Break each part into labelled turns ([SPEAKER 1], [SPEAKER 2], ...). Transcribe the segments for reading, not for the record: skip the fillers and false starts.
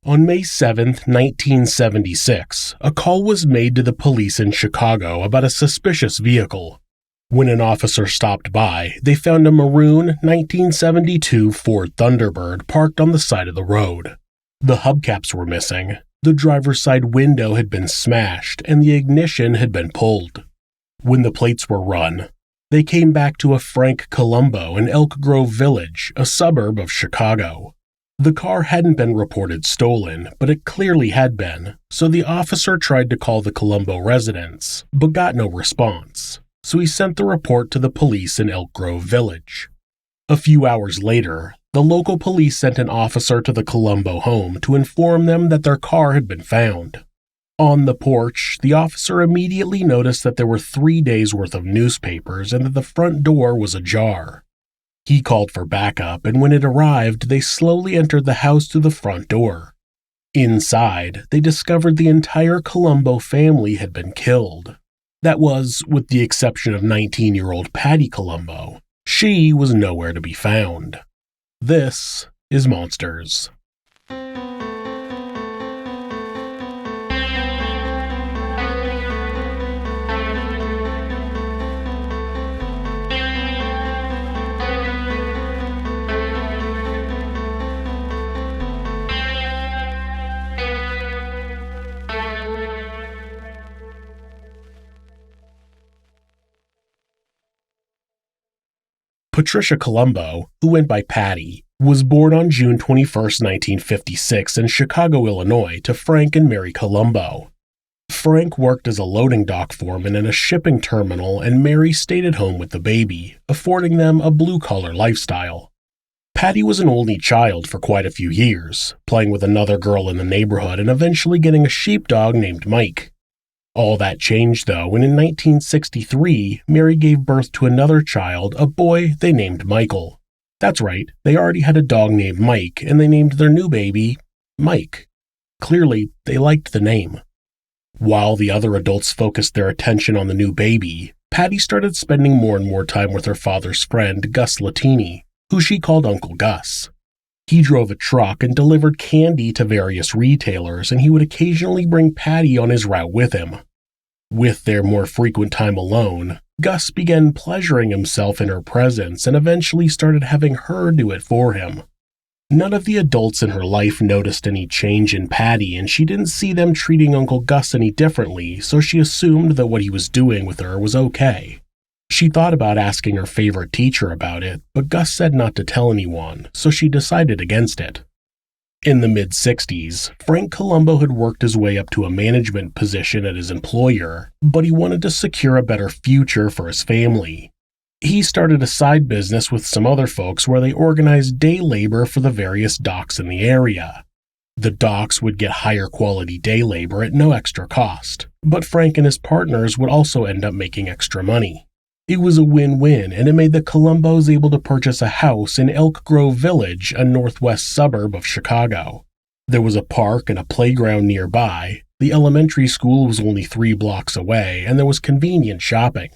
[SPEAKER 1] On May 7, 1976, a call was made to the police in Chicago about a suspicious vehicle. When an officer stopped by, they found a maroon 1972 Ford Thunderbird parked on the side of the road. The hubcaps were missing, the driver's side window had been smashed, and the ignition had been pulled. When the plates were run, they came back to a Frank Columbo in Elk Grove Village, a suburb of Chicago. The car hadn't been reported stolen, but it clearly had been, so the officer tried to call the Columbo residence, but got no response, so he sent the report to the police in Elk Grove Village. A few hours later, the local police sent an officer to the Columbo home to inform them that their car had been found. On the porch, the officer immediately noticed that there were 3 days' worth of newspapers and that the front door was ajar. He called for backup, and when it arrived, they slowly entered the house through the front door. Inside, they discovered the entire Columbo family had been killed. That was, with the exception of 19-year-old Patty Columbo. She was nowhere to be found. This is Monsters. Patricia Columbo, who went by Patty, was born on June 21, 1956 in Chicago, Illinois, to Frank and Mary Columbo. Frank worked as a loading dock foreman in a shipping terminal, and Mary stayed at home with the baby, affording them a blue-collar lifestyle. Patty was an only child for quite a few years, playing with another girl in the neighborhood and eventually getting a sheepdog named Mike. All that changed, though, when in 1963, Mary gave birth to another child, a boy they named Michael. That's right, they already had a dog named Mike, and they named their new baby Mike. Clearly, they liked the name. While the other adults focused their attention on the new baby, Patty started spending more and more time with her father's friend, Gus Latini, who she called Uncle Gus. He drove a truck and delivered candy to various retailers, and he would occasionally bring Patty on his route with him. With their more frequent time alone, Gus began pleasuring himself in her presence and eventually started having her do it for him. None of the adults in her life noticed any change in Patty, and she didn't see them treating Uncle Gus any differently, so she assumed that what he was doing with her was okay. She thought about asking her favorite teacher about it, but Gus said not to tell anyone, so she decided against it. In the mid-60s, Frank Columbo had worked his way up to a management position at his employer, but he wanted to secure a better future for his family. He started a side business with some other folks where they organized day labor for the various docks in the area. The docks would get higher quality day labor at no extra cost, but Frank and his partners would also end up making extra money. It was a win-win, and it made the Columbos able to purchase a house in Elk Grove Village, a northwest suburb of Chicago. There was a park and a playground nearby, the elementary school was only 3 blocks away, and there was convenient shopping.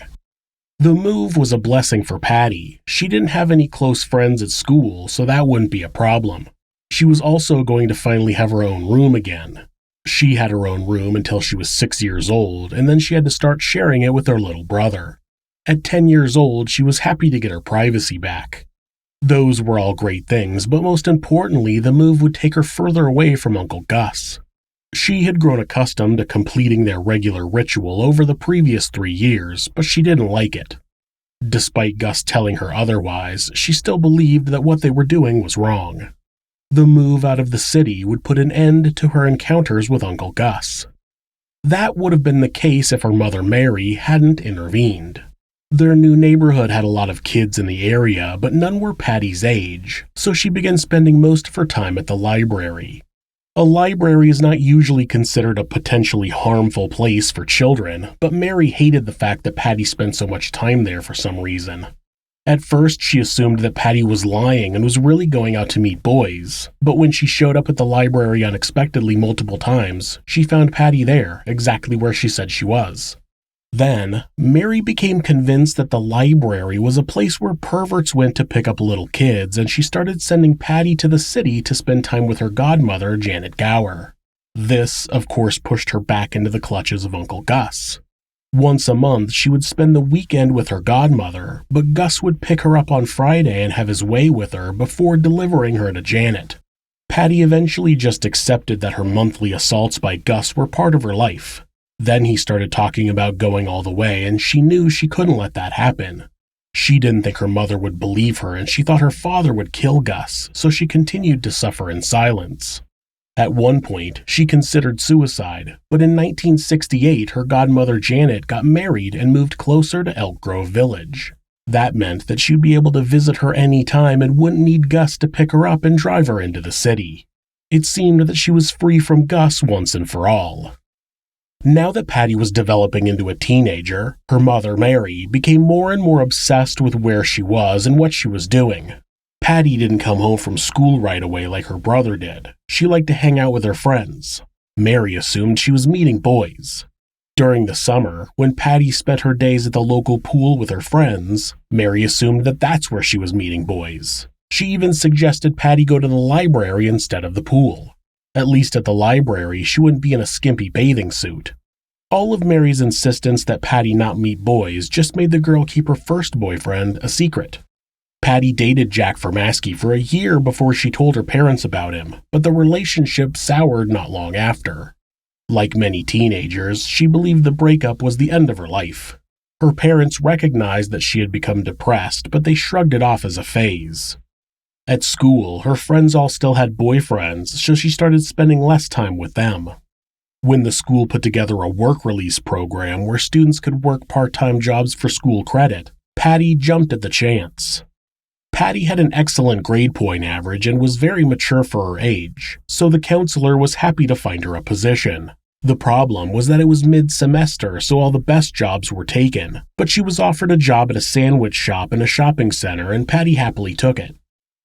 [SPEAKER 1] The move was a blessing for Patty. She didn't have any close friends at school, so that wouldn't be a problem. She was also going to finally have her own room again. She had her own room until she was 6 years old, and then she had to start sharing it with her little brother. At 10 years old, she was happy to get her privacy back. Those were all great things, but most importantly, the move would take her further away from Uncle Gus. She had grown accustomed to completing their regular ritual over the previous 3 years, but she didn't like it. Despite Gus telling her otherwise, she still believed that what they were doing was wrong. The move out of the city would put an end to her encounters with Uncle Gus. That would have been the case if her mother Mary hadn't intervened. Their new neighborhood had a lot of kids in the area, but none were Patty's age, so she began spending most of her time at the library. A library is not usually considered a potentially harmful place for children, but Mary hated the fact that Patty spent so much time there for some reason. At first, she assumed that Patty was lying and was really going out to meet boys, but when she showed up at the library unexpectedly multiple times, she found Patty there, exactly where she said she was. Then, Mary became convinced that the library was a place where perverts went to pick up little kids, and she started sending Patty to the city to spend time with her godmother, Janet Gower. This, of course, pushed her back into the clutches of Uncle Gus. Once a month, she would spend the weekend with her godmother, but Gus would pick her up on Friday and have his way with her before delivering her to Janet. Patty eventually just accepted that her monthly assaults by Gus were part of her life. Then he started talking about going all the way, and she knew she couldn't let that happen. She didn't think her mother would believe her, and she thought her father would kill Gus, so she continued to suffer in silence. At one point, she considered suicide, but in 1968, her godmother Janet got married and moved closer to Elk Grove Village. That meant that she'd be able to visit her any time and wouldn't need Gus to pick her up and drive her into the city. It seemed that she was free from Gus once and for all. Now that Patty was developing into a teenager, her mother, Mary, became more and more obsessed with where she was and what she was doing. Patty didn't come home from school right away like her brother did. She liked to hang out with her friends. Mary assumed she was meeting boys. During the summer, when Patty spent her days at the local pool with her friends, Mary assumed that that's where she was meeting boys. She even suggested Patty go to the library instead of the pool. At least at the library, she wouldn't be in a skimpy bathing suit. All of Mary's insistence that Patty not meet boys just made the girl keep her first boyfriend a secret. Patty dated Jack Formasky for a year before she told her parents about him, but the relationship soured not long after. Like many teenagers, she believed the breakup was the end of her life. Her parents recognized that she had become depressed, but they shrugged it off as a phase. At school, her friends all still had boyfriends, so she started spending less time with them. When the school put together a work release program where students could work part-time jobs for school credit, Patty jumped at the chance. Patty had an excellent grade point average and was very mature for her age, so the counselor was happy to find her a position. The problem was that it was mid-semester, so all the best jobs were taken, but she was offered a job at a sandwich shop in a shopping center, and Patty happily took it.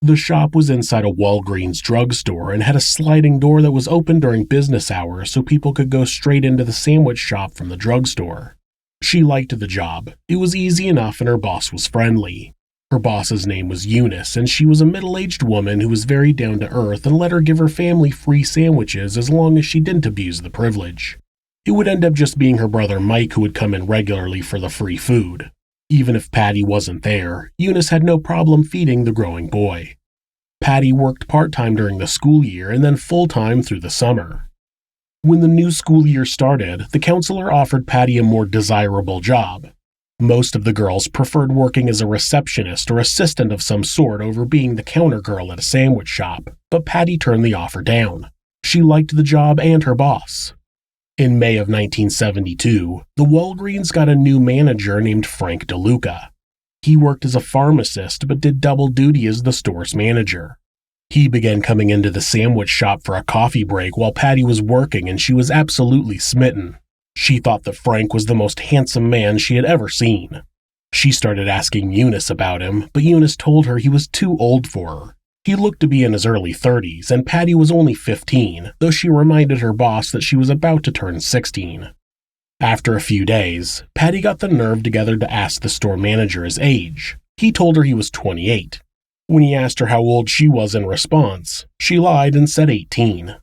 [SPEAKER 1] The shop was inside a Walgreens drugstore and had a sliding door that was open during business hours so people could go straight into the sandwich shop from the drugstore. She liked the job. It was easy enough and her boss was friendly. Her boss's name was Eunice, and she was a middle-aged woman who was very down-to-earth and let her give her family free sandwiches as long as she didn't abuse the privilege. It would end up just being her brother Mike who would come in regularly for the free food. Even if Patty wasn't there, Eunice had no problem feeding the growing boy. Patty worked part-time during the school year and then full-time through the summer. When the new school year started, the counselor offered Patty a more desirable job. Most of the girls preferred working as a receptionist or assistant of some sort over being the counter girl at a sandwich shop, but Patty turned the offer down. She liked the job and her boss. In May of 1972, the Walgreens got a new manager named Frank DeLuca. He worked as a pharmacist but did double duty as the store's manager. He began coming into the sandwich shop for a coffee break while Patty was working, and she was absolutely smitten. She thought that Frank was the most handsome man she had ever seen. She started asking Eunice about him, but Eunice told her he was too old for her. He looked to be in his early 30s, and Patty was only 15, though she reminded her boss that she was about to turn 16. After a few days, Patty got the nerve together to ask the store manager his age. He told her he was 28. When he asked her how old she was in response, she lied and said 18.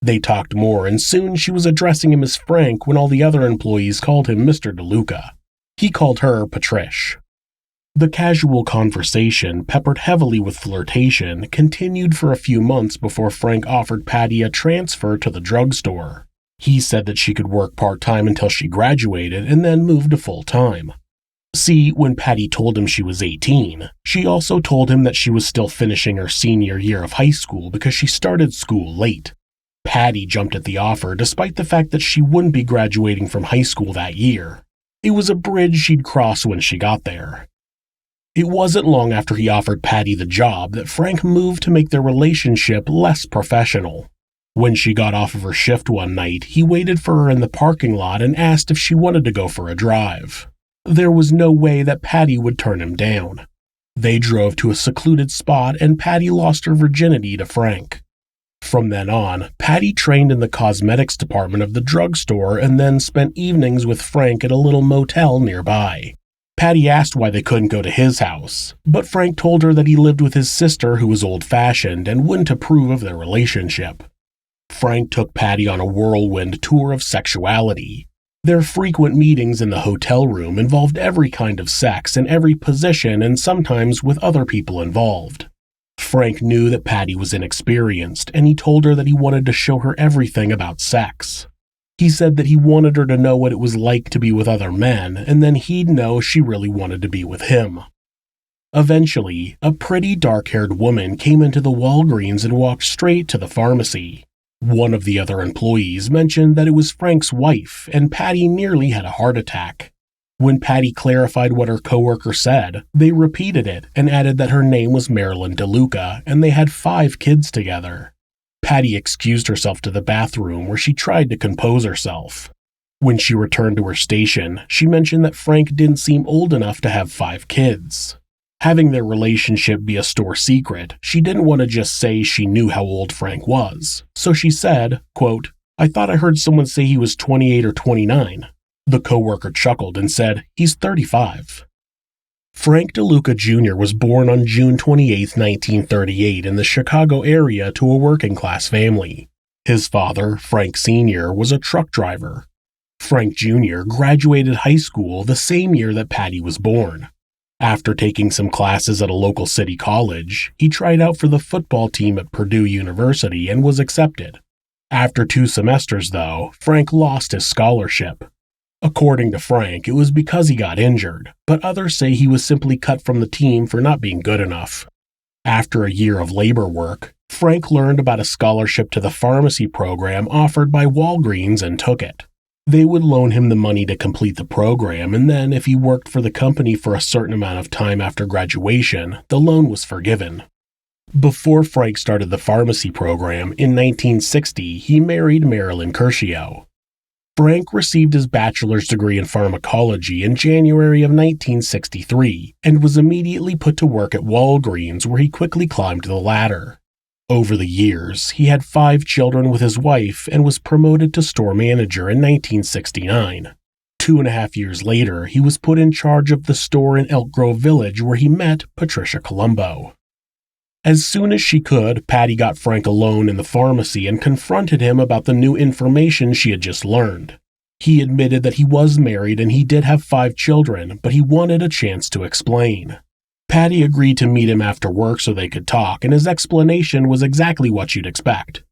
[SPEAKER 1] They talked more, and soon she was addressing him as Frank when all the other employees called him Mr. DeLuca. He called her Patricia. The casual conversation, peppered heavily with flirtation, continued for a few months before Frank offered Patty a transfer to the drugstore. He said that she could work part-time until she graduated and then move to full-time. See, when Patty told him she was 18, she also told him that she was still finishing her senior year of high school because she started school late. Patty jumped at the offer despite the fact that she wouldn't be graduating from high school that year. It was a bridge she'd cross when she got there. It wasn't long after he offered Patty the job that Frank moved to make their relationship less professional. When she got off of her shift one night, he waited for her in the parking lot and asked if she wanted to go for a drive. There was no way that Patty would turn him down. They drove to a secluded spot and Patty lost her virginity to Frank. From then on, Patty trained in the cosmetics department of the drugstore and then spent evenings with Frank at a little motel nearby. Patty asked why they couldn't go to his house, but Frank told her that he lived with his sister who was old-fashioned and wouldn't approve of their relationship. Frank took Patty on a whirlwind tour of sexuality. Their frequent meetings in the hotel room involved every kind of sex in every position and sometimes with other people involved. Frank knew that Patty was inexperienced, and he told her that he wanted to show her everything about sex. He said that he wanted her to know what it was like to be with other men, and then he'd know she really wanted to be with him. Eventually, a pretty dark-haired woman came into the Walgreens and walked straight to the pharmacy. One of the other employees mentioned that it was Frank's wife, and Patty nearly had a heart attack. When Patty clarified what her coworker said, they repeated it and added that her name was Frank DeLuca and they had 5 kids together. Patty excused herself to the bathroom where she tried to compose herself. When she returned to her station, she mentioned that Frank didn't seem old enough to have 5 kids. Having their relationship be a store secret, she didn't want to just say she knew how old Frank was. So she said, quote, "I thought I heard someone say he was 28 or 29. The coworker chuckled and said, "He's 35. Frank DeLuca Jr. was born on June 28, 1938 in the Chicago area to a working-class family. His father, Frank Sr., was a truck driver. Frank Jr. graduated high school the same year that Patty was born. After taking some classes at a local city college, he tried out for the football team at Purdue University and was accepted. After 2 semesters, though, Frank lost his scholarship. According to Frank, it was because he got injured, but others say he was simply cut from the team for not being good enough. After a year of labor work, Frank learned about a scholarship to the pharmacy program offered by Walgreens and took it. They would loan him the money to complete the program, and then if he worked for the company for a certain amount of time after graduation, the loan was forgiven. Before Frank started the pharmacy program, in 1960, he married Marilyn Curcio. Frank received his bachelor's degree in pharmacology in January of 1963 and was immediately put to work at Walgreens, where he quickly climbed the ladder. Over the years, he had 5 children with his wife and was promoted to store manager in 1969. 2.5 years later, he was put in charge of the store in Elk Grove Village, where he met Patricia Columbo. As soon as she could, Patty got Frank alone in the pharmacy and confronted him about the new information she had just learned. He admitted that he was married and he did have 5 children, but he wanted a chance to explain. Patty agreed to meet him after work so they could talk, and his explanation was exactly what you'd expect.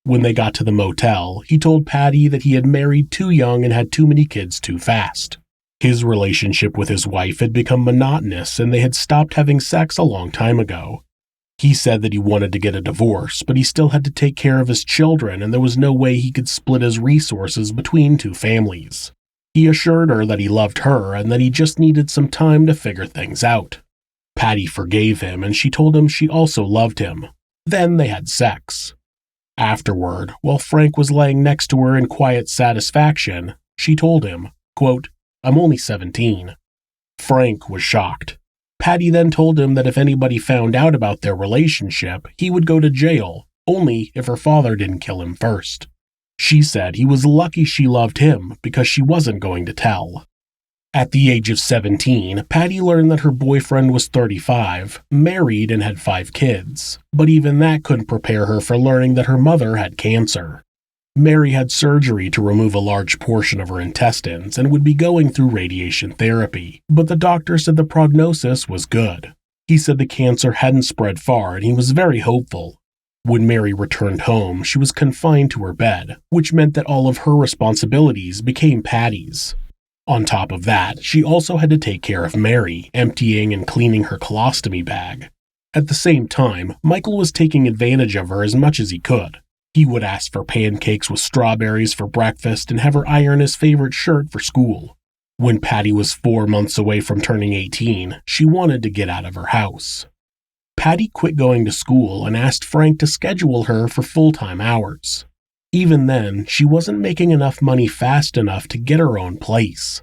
[SPEAKER 1] When they got to the motel, he told Patty that he had married too young and had too many kids too fast. His relationship with his wife had become monotonous and they had stopped having sex a long time ago. He said that he wanted to get a divorce, but he still had to take care of his children and there was no way he could split his resources between 2 families. He assured her that he loved her and that he just needed some time to figure things out. Patty forgave him and she told him she also loved him. Then they had sex. Afterward, while Frank was laying next to her in quiet satisfaction, she told him, quote, "I'm only 17. Frank was shocked. Patty then told him that if anybody found out about their relationship, he would go to jail, only if her father didn't kill him first. She said he was lucky she loved him because she wasn't going to tell. At the age of 17, Patty learned that her boyfriend was 35, married, and had 5 kids, but even that couldn't prepare her for learning that her mother had cancer. Mary had surgery to remove a large portion of her intestines and would be going through radiation therapy, but the doctor said the prognosis was good. He said the cancer hadn't spread far and he was very hopeful. When Mary returned home, she was confined to her bed, which meant that all of her responsibilities became Patty's. On top of that, she also had to take care of Mary, emptying and cleaning her colostomy bag. At the same time, Michael was taking advantage of her as much as he could. He would ask for pancakes with strawberries for breakfast and have her iron his favorite shirt for school. When Patty was 4 months away from turning 18, she wanted to get out of her house. Patty quit going to school and asked Frank to schedule her for full-time hours. Even then, she wasn't making enough money fast enough to get her own place.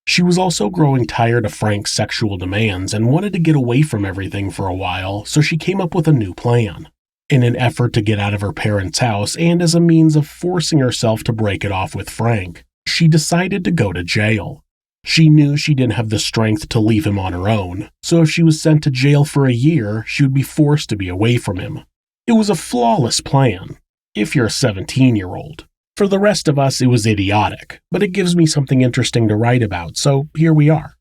[SPEAKER 1] She was also growing tired of Frank's sexual demands and wanted to get away from everything for a while, so she came up with a new plan. In an effort to get out of her parents' house and as a means of forcing herself to break it off with Frank, she decided to go to jail. She knew she didn't have the strength to leave him on her own, so if she was sent to jail for a year, she would be forced to be away from him. It was a flawless plan, if you're a 17-year-old. For the rest of us, it was idiotic, but it gives me something interesting to write about, so here we are.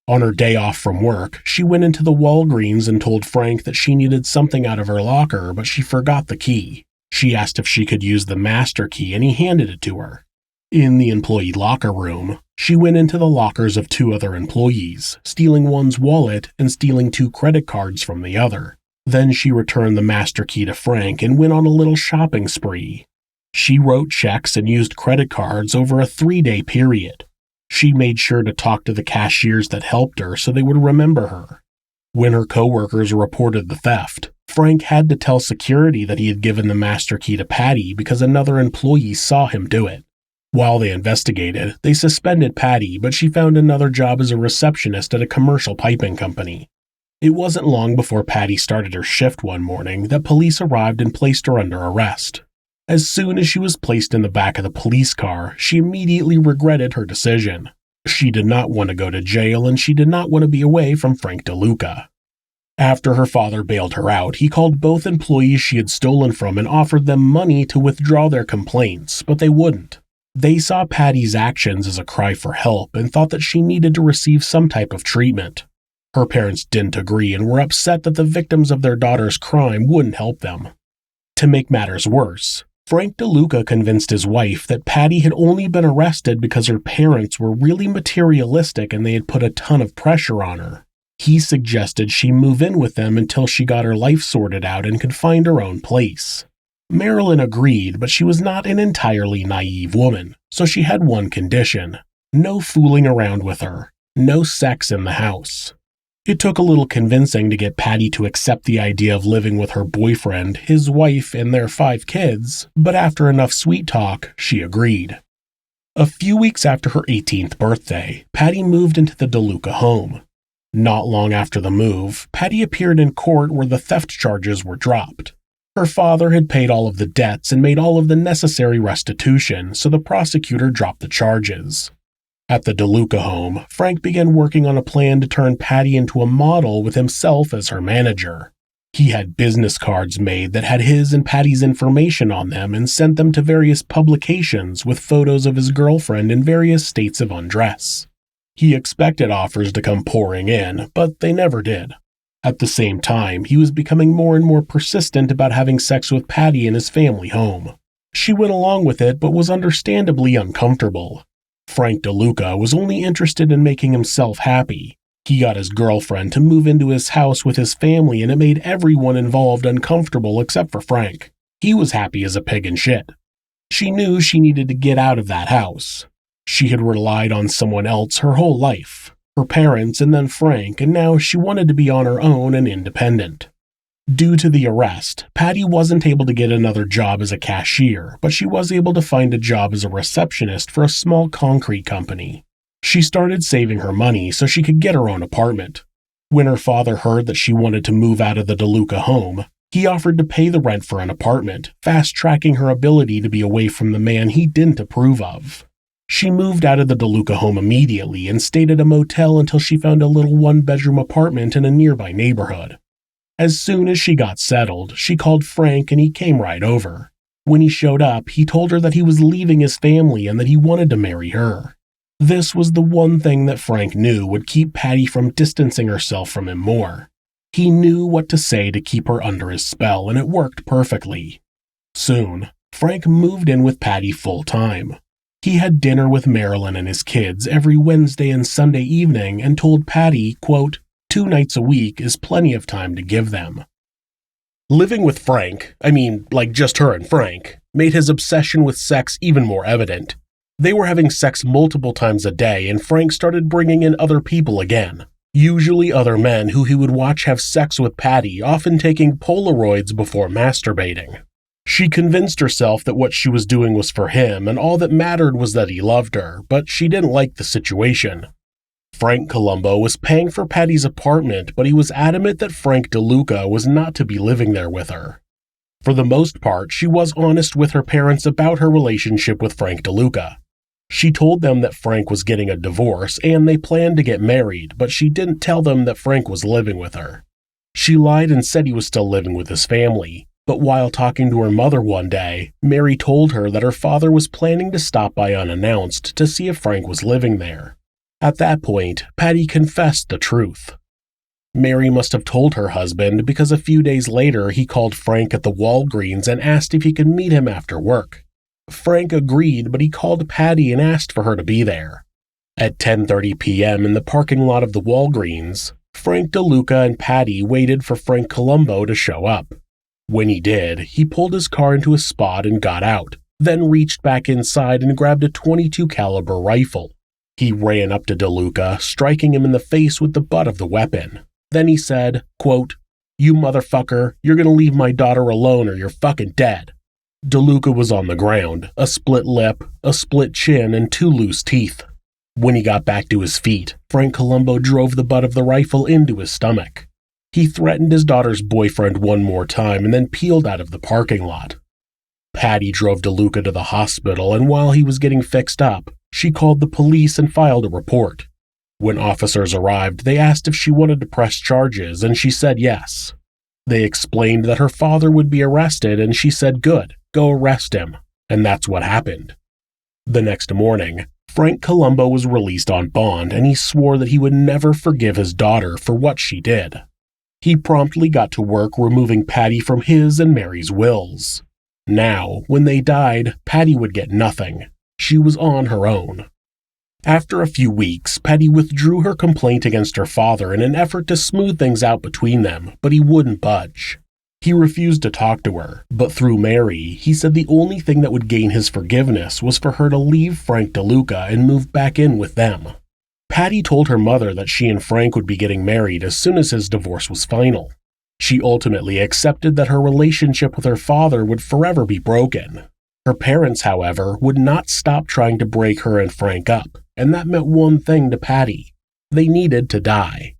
[SPEAKER 1] On her day off from work, she went into the Walgreens and told Frank that she needed something out of her locker, but she forgot the key. She asked if she could use the master key, and he handed it to her. In the employee locker room, she went into the lockers of 2 other employees, stealing one's wallet and stealing 2 credit cards from the other. Then she returned the master key to Frank and went on a little shopping spree. She wrote checks and used credit cards over a 3-day period. She made sure to talk to the cashiers that helped her so they would remember her. When her coworkers reported the theft, Frank had to tell security that he had given the master key to Patty because another employee saw him do it. While they investigated, they suspended Patty, but she found another job as a receptionist at a commercial piping company. It wasn't long before Patty started her shift one morning that police arrived and placed her under arrest. As soon as she was placed in the back of the police car, she immediately regretted her decision. She did not want to go to jail and she did not want to be away from Frank DeLuca. After her father bailed her out, he called both employees she had stolen from and offered them money to withdraw their complaints, but they wouldn't. They saw Patty's actions as a cry for help and thought that she needed to receive some type of treatment. Her parents didn't agree and were upset that the victims of their daughter's crime wouldn't help them. To make matters worse, Frank DeLuca convinced his wife that Patty had only been arrested because her parents were really materialistic and they had put a ton of pressure on her. He suggested she move in with them until she got her life sorted out and could find her own place. Marilyn agreed, but she was not an entirely naive woman, so she had one condition: no fooling around with her, no sex in the house. It took a little convincing to get Patty to accept the idea of living with her boyfriend, his wife, and their 5 kids, but after enough sweet talk, she agreed. A few weeks after her 18th birthday, Patty moved into the DeLuca home. Not long after the move, Patty appeared in court where the theft charges were dropped. Her father had paid all of the debts and made all of the necessary restitution, so the prosecutor dropped the charges. At the DeLuca home, Frank began working on a plan to turn Patty into a model with himself as her manager. He had business cards made that had his and Patty's information on them and sent them to various publications with photos of his girlfriend in various states of undress. He expected offers to come pouring in, but they never did. At the same time, he was becoming more and more persistent about having sex with Patty in his family home. She went along with it, but was understandably uncomfortable. Frank DeLuca was only interested in making himself happy. He got his girlfriend to move into his house with his family, and it made everyone involved uncomfortable except for Frank. He was happy as a pig in shit. She knew she needed to get out of that house. She had relied on someone else her whole life. Her parents and then Frank, and now she wanted to be on her own and independent. Due to the arrest, Patty wasn't able to get another job as a cashier, but she was able to find a job as a receptionist for a small concrete company. She started saving her money so she could get her own apartment. When her father heard that she wanted to move out of the DeLuca home, he offered to pay the rent for an apartment, fast-tracking her ability to be away from the man he didn't approve of. She moved out of the DeLuca home immediately and stayed at a motel until she found a little 1-bedroom apartment in a nearby neighborhood. As soon as she got settled, she called Frank and he came right over. When he showed up, he told her that he was leaving his family and that he wanted to marry her. This was the one thing that Frank knew would keep Patty from distancing herself from him more. He knew what to say to keep her under his spell, and it worked perfectly. Soon, Frank moved in with Patty full-time. He had dinner with Marilyn and his kids every Wednesday and Sunday evening and told Patty, quote, 2 nights a week is plenty of time to give them. Living with Frank, just her and Frank, made his obsession with sex even more evident. They were having sex multiple times a day, and Frank started bringing in other people again. Usually other men who he would watch have sex with Patty, often taking Polaroids before masturbating. She convinced herself that what she was doing was for him, and all that mattered was that he loved her, but she didn't like the situation. Frank Columbo was paying for Patty's apartment, but he was adamant that Frank DeLuca was not to be living there with her. For the most part, she was honest with her parents about her relationship with Frank DeLuca. She told them that Frank was getting a divorce and they planned to get married, but she didn't tell them that Frank was living with her. She lied and said he was still living with his family, but while talking to her mother one day, Mary told her that her father was planning to stop by unannounced to see if Frank was living there. At that point, Patty confessed the truth. Mary must have told her husband because a few days later he called Frank at the Walgreens and asked if he could meet him after work. Frank agreed, but he called Patty and asked for her to be there. At 10:30 p.m. in the parking lot of the Walgreens, Frank DeLuca and Patty waited for Frank Columbo to show up. When he did, he pulled his car into a spot and got out, then reached back inside and grabbed a .22 caliber rifle. He ran up to DeLuca, striking him in the face with the butt of the weapon. Then he said, quote, "You motherfucker, you're gonna leave my daughter alone or you're fucking dead." DeLuca was on the ground, a split lip, a split chin, and 2 loose teeth. When he got back to his feet, Frank Columbo drove the butt of the rifle into his stomach. He threatened his daughter's boyfriend one more time and then peeled out of the parking lot. Patty drove DeLuca to the hospital, and while he was getting fixed up, she called the police and filed a report. When officers arrived, they asked if she wanted to press charges, and she said yes. They explained that her father would be arrested, and she said, "Good, go arrest him." And that's what happened. The next morning, Frank Columbo was released on bond, and he swore that he would never forgive his daughter for what she did. He promptly got to work removing Patty from his and Mary's wills. Now, when they died, Patty would get nothing. She was on her own. After a few weeks, Patty withdrew her complaint against her father in an effort to smooth things out between them, but he wouldn't budge. He refused to talk to her, but through Mary, he said the only thing that would gain his forgiveness was for her to leave Frank DeLuca and move back in with them. Patty told her mother that she and Frank would be getting married as soon as his divorce was final. She ultimately accepted that her relationship with her father would forever be broken. Her parents, however, would not stop trying to break her and Frank up, and that meant one thing to Patty. They needed to die.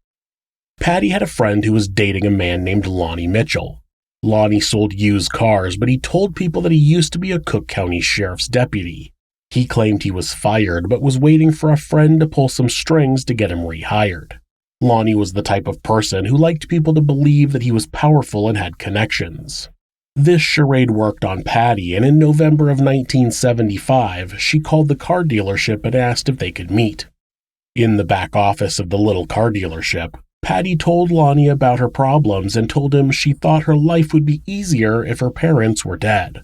[SPEAKER 1] Patty had a friend who was dating a man named Lonnie Mitchell. Lonnie sold used cars, but he told people that he used to be a Cook County Sheriff's deputy. He claimed he was fired, but was waiting for a friend to pull some strings to get him rehired. Lonnie was the type of person who liked people to believe that he was powerful and had connections. This charade worked on Patty, and in November of 1975, she called the car dealership and asked if they could meet. In the back office of the little car dealership, Patty told Lonnie about her problems and told him she thought her life would be easier if her parents were dead.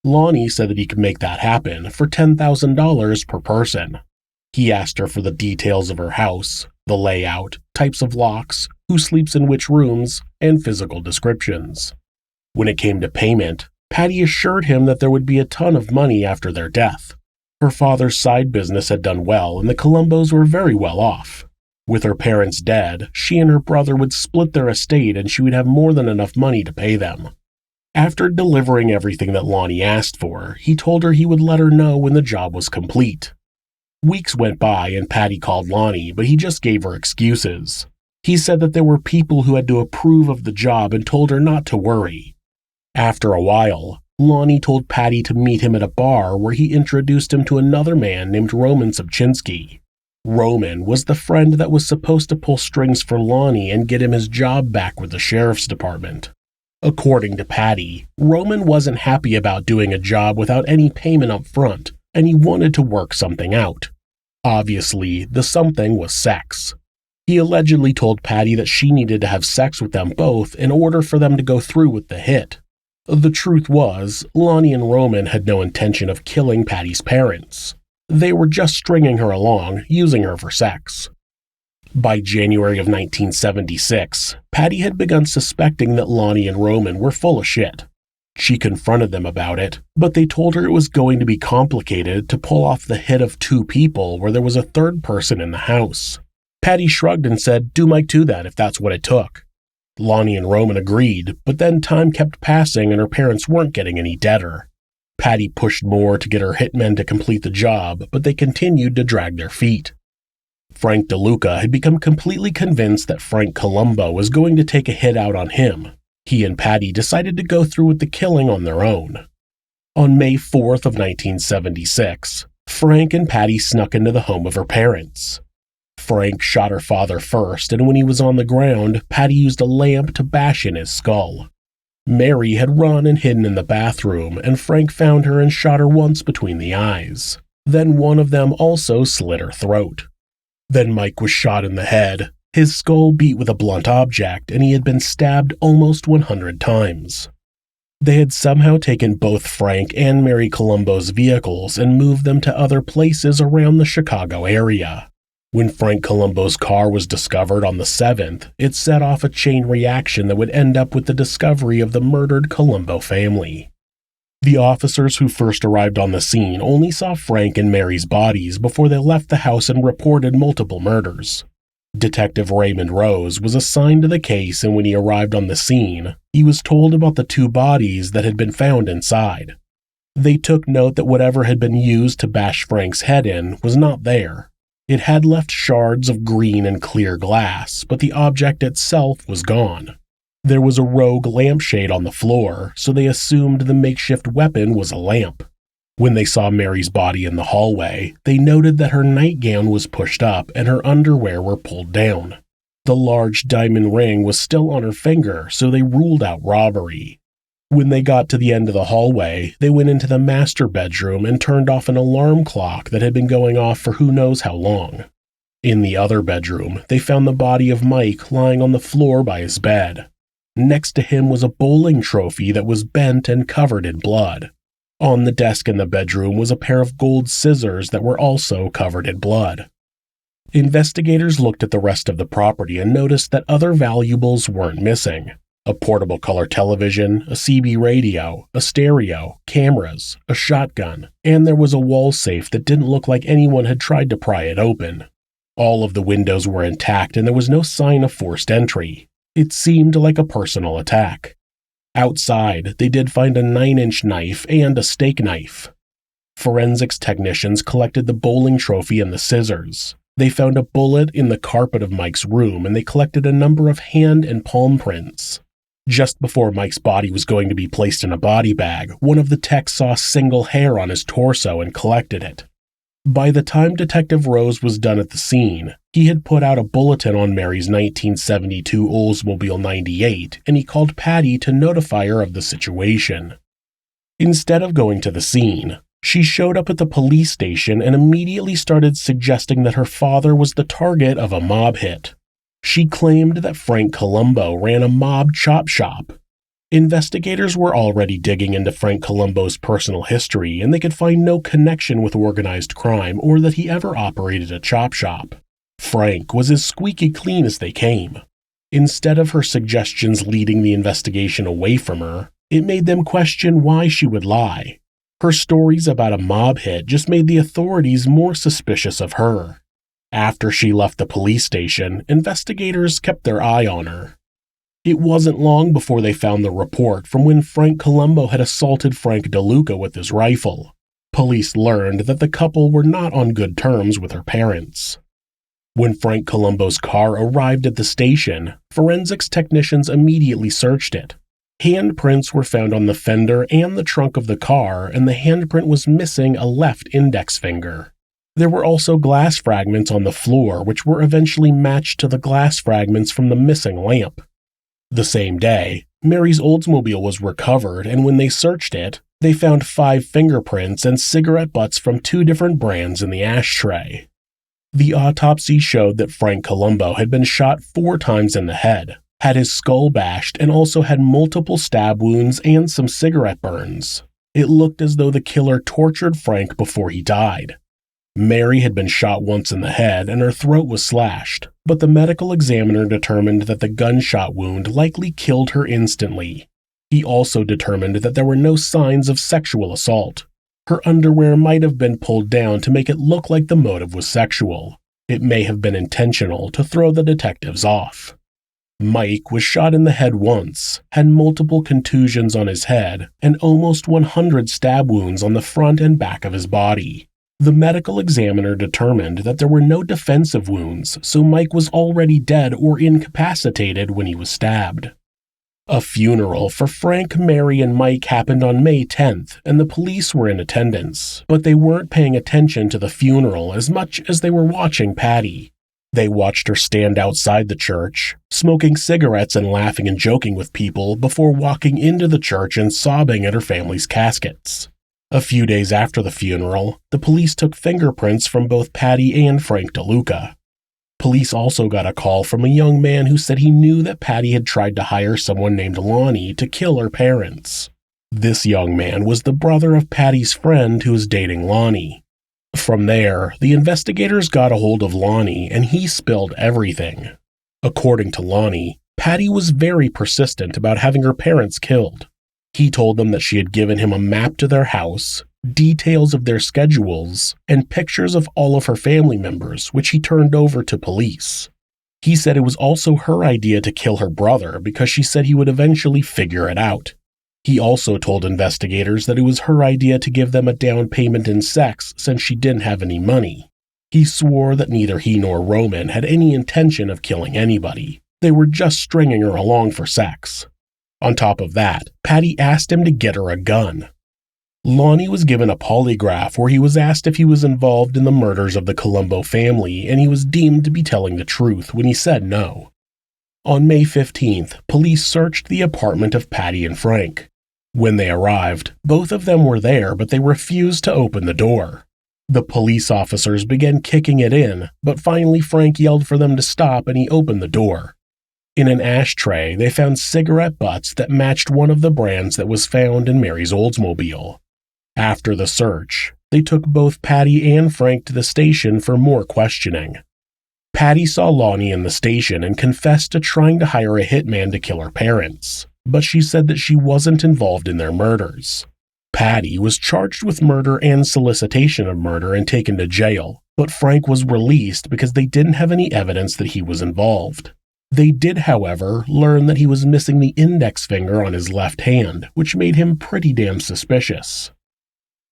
[SPEAKER 1] Lonnie said that he could make that happen for $10,000 per person. He asked her for the details of her house, the layout, types of locks, who sleeps in which rooms, and physical descriptions. When it came to payment, Patty assured him that there would be a ton of money after their death. Her father's side business had done well, and the Columbos were very well off. With her parents dead, she and her brother would split their estate and she would have more than enough money to pay them. After delivering everything that Lonnie asked for, he told her he would let her know when the job was complete. Weeks went by and Patty called Lonnie, but he just gave her excuses. He said that there were people who had to approve of the job and told her not to worry. After a while, Lonnie told Patty to meet him at a bar where he introduced him to another man named Roman Sobczynski. Roman was the friend that was supposed to pull strings for Lonnie and get him his job back with the sheriff's department. According to Patty, Roman wasn't happy about doing a job without any payment up front, and he wanted to work something out. Obviously, the something was sex. He allegedly told Patty that she needed to have sex with them both in order for them to go through with the hit. The truth was, Lonnie and Roman had no intention of killing Patty's parents. They were just stringing her along, using her for sex. By January of 1976, Patty had begun suspecting that Lonnie and Roman were full of shit. She confronted them about it, but they told her it was going to be complicated to pull off the hit of 2 people where there was a third person in the house. Patty shrugged and said, "Do Mike too then, if that's what it took." Lonnie and Roman agreed, but then time kept passing and her parents weren't getting any deader. Patty pushed more to get her hitmen to complete the job, but they continued to drag their feet. Frank DeLuca had become completely convinced that Frank Columbo was going to take a hit out on him. He and Patty decided to go through with the killing on their own. On May 4th of 1976, Frank and Patty snuck into the home of her parents. Frank shot her father first, and when he was on the ground, Patty used a lamp to bash in his skull. Mary had run and hidden in the bathroom, and Frank found her and shot her once between the eyes. Then one of them also slit her throat. Then Mike was shot in the head, his skull beat with a blunt object, and he had been stabbed almost 100 times. They had somehow taken both Frank and Mary Columbo's vehicles and moved them to other places around the Chicago area. When Frank Columbo's car was discovered on the 7th, it set off a chain reaction that would end up with the discovery of the murdered Columbo family. The officers who first arrived on the scene only saw Frank and Mary's bodies before they left the house and reported multiple murders. Detective Raymond Rose was assigned to the case, and when he arrived on the scene, he was told about the 2 bodies that had been found inside. They took note that whatever had been used to bash Frank's head in was not there. It had left shards of green and clear glass, but the object itself was gone. There was a rogue lampshade on the floor, so they assumed the makeshift weapon was a lamp. When they saw Mary's body in the hallway, they noted that her nightgown was pushed up and her underwear were pulled down. The large diamond ring was still on her finger, so they ruled out robbery. When they got to the end of the hallway, they went into the master bedroom and turned off an alarm clock that had been going off for who knows how long. In the other bedroom, they found the body of Mike lying on the floor by his bed. Next to him was a bowling trophy that was bent and covered in blood. On the desk in the bedroom was a pair of gold scissors that were also covered in blood. Investigators looked at the rest of the property and noticed that other valuables weren't missing. A portable color television, a CB radio, a stereo, cameras, a shotgun, and there was a wall safe that didn't look like anyone had tried to pry it open. All of the windows were intact and there was no sign of forced entry. It seemed like a personal attack. Outside, they did find a 9-inch knife and a steak knife. Forensics technicians collected the bowling trophy and the scissors. They found a bullet in the carpet of Mike's room, and they collected a number of hand and palm prints. Just before Mike's body was going to be placed in a body bag, one of the techs saw a single hair on his torso and collected it. By the time Detective Rose was done at the scene, he had put out a bulletin on Mary's 1972 Oldsmobile 98, and he called Patty to notify her of the situation. Instead of going to the scene, she showed up at the police station and immediately started suggesting that her father was the target of a mob hit. She claimed that Frank Columbo ran a mob chop shop. Investigators were already digging into Frank Columbo's personal history, and they could find no connection with organized crime or that he ever operated a chop shop. Frank was as squeaky clean as they came. Instead of her suggestions leading the investigation away from her, it made them question why she would lie. Her stories about a mob hit just made the authorities more suspicious of her. After she left the police station, investigators kept their eye on her. It wasn't long before they found the report from when Frank Columbo had assaulted Frank DeLuca with his rifle. Police learned that the couple were not on good terms with her parents. When Frank Columbo's car arrived at the station, forensics technicians immediately searched it. Handprints were found on the fender and the trunk of the car, and the handprint was missing a left index finger. There were also glass fragments on the floor, which were eventually matched to the glass fragments from the missing lamp. The same day, Mary's Oldsmobile was recovered, and when they searched it, they found 5 fingerprints and cigarette butts from 2 different brands in the ashtray. The autopsy showed that Frank Columbo had been shot 4 times in the head, had his skull bashed, and also had multiple stab wounds and some cigarette burns. It looked as though the killer tortured Frank before he died. Mary had been shot once in the head and her throat was slashed, but the medical examiner determined that the gunshot wound likely killed her instantly. He also determined that there were no signs of sexual assault. Her underwear might have been pulled down to make it look like the motive was sexual. It may have been intentional to throw the detectives off. Mike was shot in the head once, had multiple contusions on his head, and almost 100 stab wounds on the front and back of his body. The medical examiner determined that there were no defensive wounds, so Mike was already dead or incapacitated when he was stabbed. A funeral for Frank, Mary, and Mike happened on May 10th, and the police were in attendance, but they weren't paying attention to the funeral as much as they were watching Patty. They watched her stand outside the church, smoking cigarettes and laughing and joking with people before walking into the church and sobbing at her family's caskets. A few days after the funeral, the police took fingerprints from both Patty and Frank DeLuca. Police also got a call from a young man who said he knew that Patty had tried to hire someone named Lonnie to kill her parents. This young man was the brother of Patty's friend who was dating Lonnie. From there, the investigators got a hold of Lonnie and he spilled everything. According to Lonnie, Patty was very persistent about having her parents killed. He told them that she had given him a map to their house, details of their schedules, and pictures of all of her family members, which he turned over to police. He said it was also her idea to kill her brother because she said he would eventually figure it out. He also told investigators that it was her idea to give them a down payment in sex since she didn't have any money. He swore that neither he nor Roman had any intention of killing anybody. They were just stringing her along for sex. On top of that, Patty asked him to get her a gun. Lonnie was given a polygraph where he was asked if he was involved in the murders of the Columbo family, and he was deemed to be telling the truth when he said no. On May 15th, police searched the apartment of Patty and Frank. When they arrived, both of them were there, but they refused to open the door. The police officers began kicking it in, but finally Frank yelled for them to stop and he opened the door. In an ashtray, they found cigarette butts that matched one of the brands that was found in Mary's Oldsmobile. After the search, they took both Patty and Frank to the station for more questioning. Patty saw Lonnie in the station and confessed to trying to hire a hitman to kill her parents, but she said that she wasn't involved in their murders. Patty was charged with murder and solicitation of murder and taken to jail, but Frank was released because they didn't have any evidence that he was involved. They did, however, learn that he was missing the index finger on his left hand, which made him pretty damn suspicious.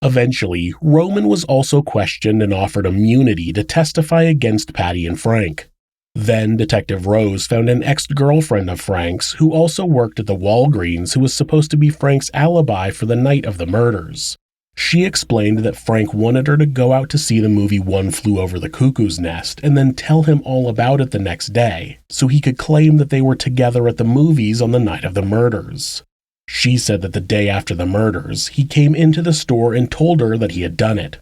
[SPEAKER 1] Eventually, Roman was also questioned and offered immunity to testify against Patty and Frank. Then Detective Rose found an ex-girlfriend of Frank's who also worked at the Walgreens who was supposed to be Frank's alibi for the night of the murders. She explained that Frank wanted her to go out to see the movie One Flew Over the Cuckoo's Nest and then tell him all about it the next day, so he could claim that they were together at the movies on the night of the murders. She said that the day after the murders, he came into the store and told her that he had done it.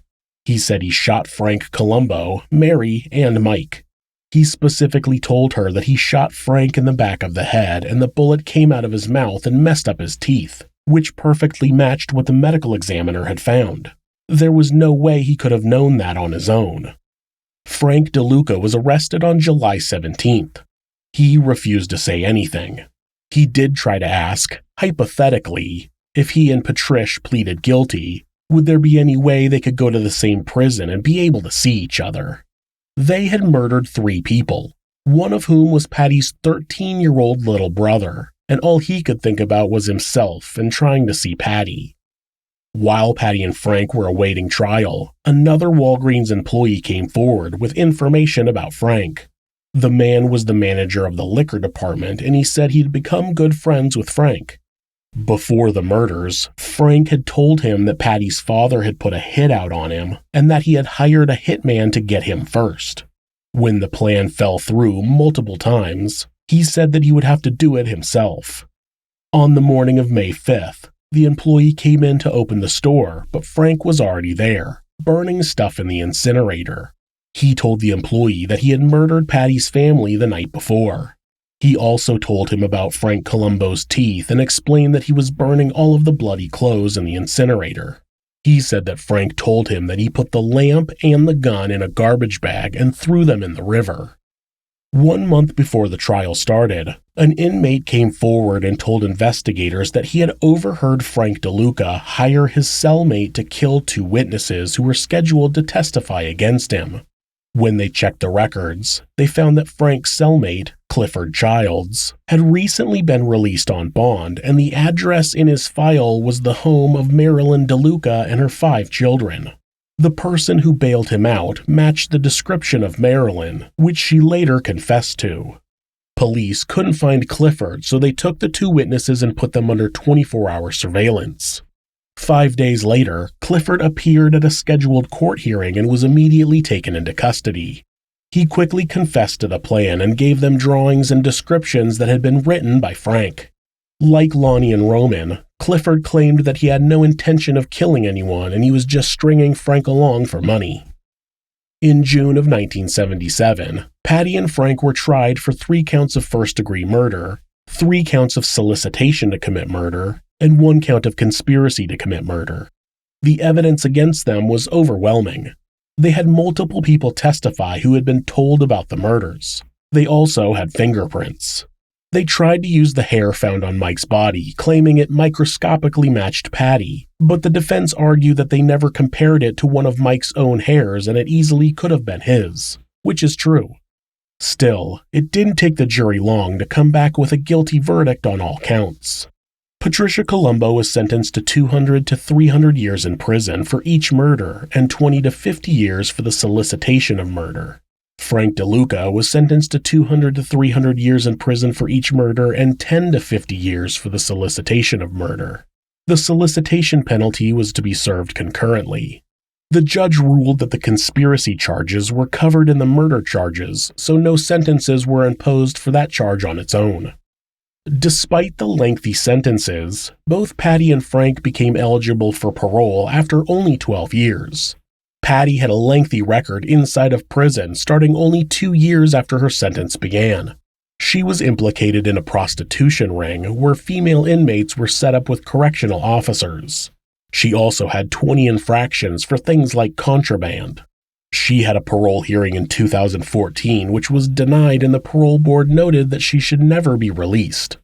[SPEAKER 1] He said he shot Frank Columbo, Mary, and Mike. He specifically told her that he shot Frank in the back of the head and the bullet came out of his mouth and messed up his teeth, which perfectly matched what the medical examiner had found. There was no way he could have known that on his own. Frank DeLuca was arrested on July 17th. He refused to say anything. He did try to ask, hypothetically, if he and Patricia pleaded guilty, would there be any way they could go to the same prison and be able to see each other? They had murdered 3 people, one of whom was Patty's 13-year-old little brother, and all he could think about was himself and trying to see Patty. While Patty and Frank were awaiting trial, another Walgreens employee came forward with information about Frank. The man was the manager of the liquor department, and he said he'd become good friends with Frank. Before the murders, Frank had told him that Patty's father had put a hit out on him and that he had hired a hitman to get him first. When the plan fell through multiple times, he said that he would have to do it himself. On the morning of May 5th, the employee came in to open the store, but Frank was already there, burning stuff in the incinerator. He told the employee that he had murdered Patty's family the night before. He also told him about Frank Columbo's teeth and explained that he was burning all of the bloody clothes in the incinerator. He said that Frank told him that he put the lamp and the gun in a garbage bag and threw them in the river. 1 month before the trial started, an inmate came forward and told investigators that he had overheard Frank DeLuca hire his cellmate to kill 2 witnesses who were scheduled to testify against him. When they checked the records, they found that Frank's cellmate, Clifford Childs, had recently been released on bond, and the address in his file was the home of Marilyn DeLuca and her 5 children. The person who bailed him out matched the description of Marilyn, which she later confessed to. Police couldn't find Clifford, so they took the two witnesses and put them under 24-hour surveillance. 5 days later, Clifford appeared at a scheduled court hearing and was immediately taken into custody. He quickly confessed to the plan and gave them drawings and descriptions that had been written by Frank. Like Lonnie and Roman, Clifford claimed that he had no intention of killing anyone and he was just stringing Frank along for money. In June of 1977, Patty and Frank were tried for 3 counts of first-degree murder, 3 counts of solicitation to commit murder, and 1 count of conspiracy to commit murder. The evidence against them was overwhelming. They had multiple people testify who had been told about the murders. They also had fingerprints. They tried to use the hair found on Mike's body, claiming it microscopically matched Patty, but the defense argued that they never compared it to one of Mike's own hairs and it easily could have been his, which is true. Still, it didn't take the jury long to come back with a guilty verdict on all counts. Patricia Columbo was sentenced to 200 to 300 years in prison for each murder and 20 to 50 years for the solicitation of murder. Frank DeLuca was sentenced to 200 to 300 years in prison for each murder and 10 to 50 years for the solicitation of murder. The solicitation penalty was to be served concurrently. The judge ruled that the conspiracy charges were covered in the murder charges, so no sentences were imposed for that charge on its own. Despite the lengthy sentences, both Patty and Frank became eligible for parole after only 12 years. Patty had a lengthy record inside of prison, starting only 2 years after her sentence began. She was implicated in a prostitution ring where female inmates were set up with correctional officers. She also had 20 infractions for things like contraband. She had a parole hearing in 2014, which was denied, and the parole board noted that she should never be released.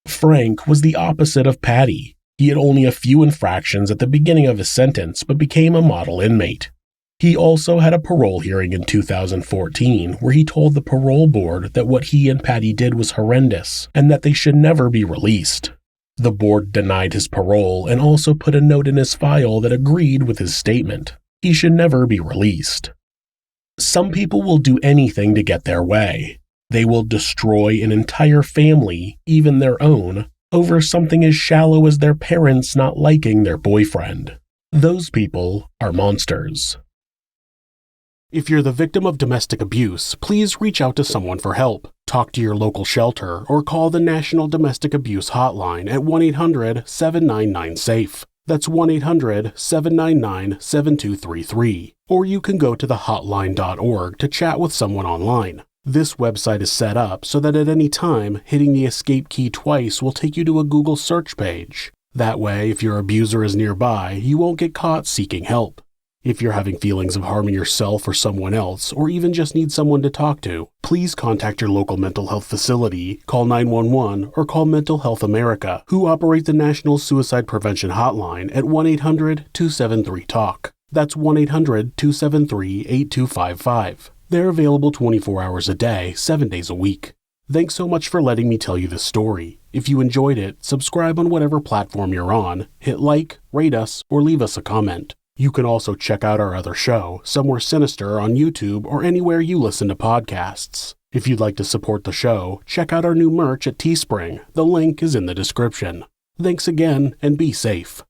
[SPEAKER 1] Frank was the opposite of Patty. He had only a few infractions at the beginning of his sentence, but became a model inmate. He also had a parole hearing in 2014 where he told the parole board that what he and Patty did was horrendous and that they should never be released. The board denied his parole and also put a note in his file that agreed with his statement. He should never be released. Some people will do anything to get their way. They will destroy an entire family, even their own, over something as shallow as their parents not liking their boyfriend. Those people are monsters. If you're the victim of domestic abuse, please reach out to someone for help. Talk to your local shelter or call the National Domestic Abuse Hotline at 1-800-799-SAFE. That's 1-800-799-7233. Or you can go to thehotline.org to chat with someone online. This website is set up so that at any time, hitting the escape key twice will take you to a Google search page. That way, if your abuser is nearby, you won't get caught seeking help. If you're having feelings of harming yourself or someone else, or even just need someone to talk to, please contact your local mental health facility, call 911, or call Mental Health America, who operate the National Suicide Prevention Hotline at 1-800-273-TALK. That's 1-800-273-8255. They're available 24 hours a day, 7 days a week. Thanks so much for letting me tell you this story. If you enjoyed it, subscribe on whatever platform you're on, hit like, rate us, or leave us a comment. You can also check out our other show, Somewhere Sinister, on YouTube or anywhere you listen to podcasts. If you'd like to support the show, check out our new merch at Teespring. The link is in the description. Thanks again, and be safe.